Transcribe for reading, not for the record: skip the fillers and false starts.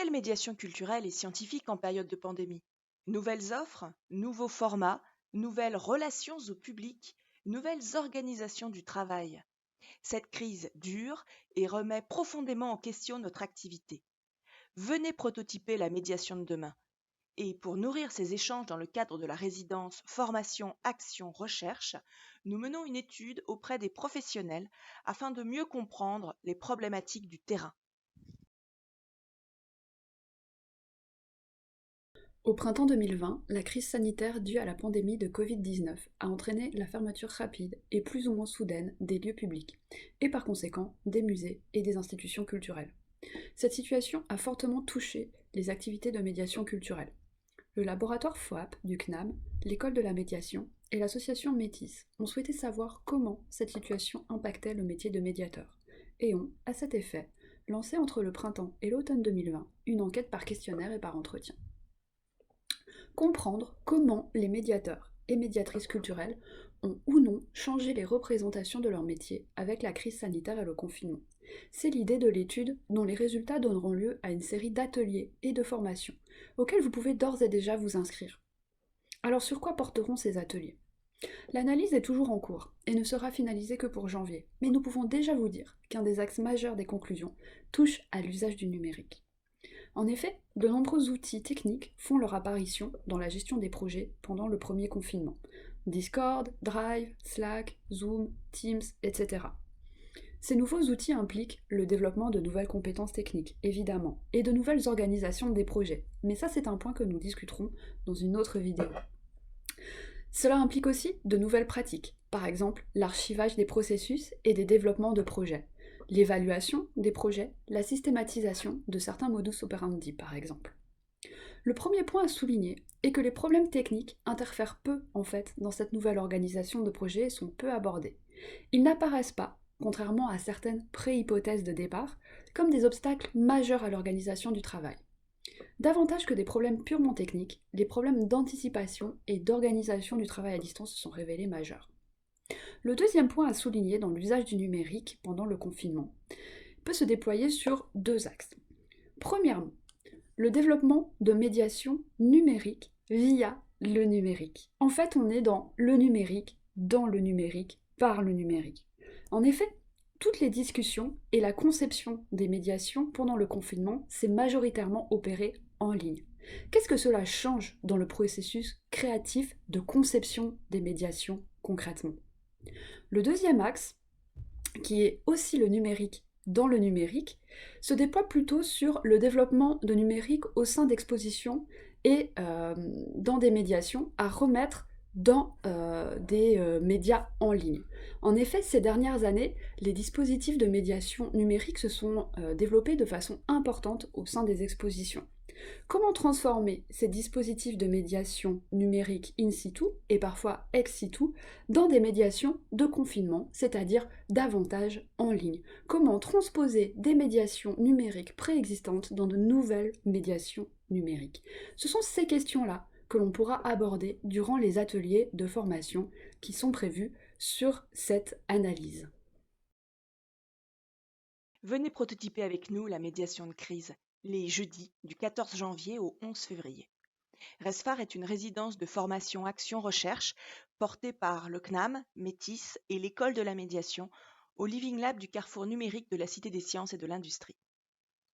Quelle médiation culturelle et scientifique en période de pandémie? Nouvelles offres, nouveaux formats, nouvelles relations au public, nouvelles organisations du travail. Cette crise dure et remet profondément en question notre activité. Venez prototyper la médiation de demain. Et pour nourrir ces échanges dans le cadre de la résidence Formation, Action, Recherche, nous menons une étude auprès des professionnels afin de mieux comprendre les problématiques du terrain. Au printemps 2020, la crise sanitaire due à la pandémie de Covid-19 a entraîné la fermeture rapide et plus ou moins soudaine des lieux publics, et par conséquent des musées et des institutions culturelles. Cette situation a fortement touché les activités de médiation culturelle. Le laboratoire FOAP du CNAM, l'école de la médiation et l'association Métis ont souhaité savoir comment cette situation impactait le métier de médiateur, et ont, à cet effet, lancé entre le printemps et l'automne 2020 une enquête par questionnaire et par entretien. Comprendre comment les médiateurs et médiatrices culturelles ont ou non changé les représentations de leur métier avec la crise sanitaire et le confinement. C'est l'idée de l'étude dont les résultats donneront lieu à une série d'ateliers et de formations auxquels vous pouvez d'ores et déjà vous inscrire. Alors sur quoi porteront ces ateliers? L'analyse est toujours en cours et ne sera finalisée que pour janvier, mais nous pouvons déjà vous dire qu'un des axes majeurs des conclusions touche à l'usage du numérique. En effet, de nombreux outils techniques font leur apparition dans la gestion des projets pendant le premier confinement. Discord, Drive, Slack, Zoom, Teams, etc. Ces nouveaux outils impliquent le développement de nouvelles compétences techniques, évidemment, et de nouvelles organisations des projets. Mais ça, c'est un point que nous discuterons dans une autre vidéo. Cela implique aussi de nouvelles pratiques, par exemple l'archivage des processus et des développements de projets, l'évaluation des projets, la systématisation de certains modus operandi par exemple. Le premier point à souligner est que les problèmes techniques interfèrent peu en fait dans cette nouvelle organisation de projet et sont peu abordés. Ils n'apparaissent pas, contrairement à certaines préhypothèses de départ, comme des obstacles majeurs à l'organisation du travail. Davantage que des problèmes purement techniques, les problèmes d'anticipation et d'organisation du travail à distance se sont révélés majeurs. Le deuxième point à souligner dans l'usage du numérique pendant le confinement peut se déployer sur deux axes. Premièrement, le développement de médiation numérique via le numérique. En fait, on est dans le numérique, par le numérique. En effet, toutes les discussions et la conception des médiations pendant le confinement s'est majoritairement opérée en ligne. Qu'est-ce que cela change dans le processus créatif de conception des médiations concrètement? Le deuxième axe, qui est aussi le numérique dans le numérique, se déploie plutôt sur le développement de numérique au sein d'expositions et dans des médiations à remettre dans des médias en ligne. En effet, ces dernières années, les dispositifs de médiation numérique se sont développés de façon importante au sein des expositions. Comment transformer ces dispositifs de médiation numérique in situ et parfois ex situ dans des médiations de confinement, c'est-à-dire davantage en ligne? Comment transposer des médiations numériques préexistantes dans de nouvelles médiations numériques? Ce sont ces questions-là que l'on pourra aborder durant les ateliers de formation qui sont prévus sur cette analyse. Venez prototyper avec nous la médiation de crise, les jeudis du 14 janvier au 11 février. RESFAR est une résidence de formation Action-Recherche portée par le CNAM, Métis et l'École de la médiation au Living Lab du Carrefour numérique de la Cité des sciences et de l'industrie.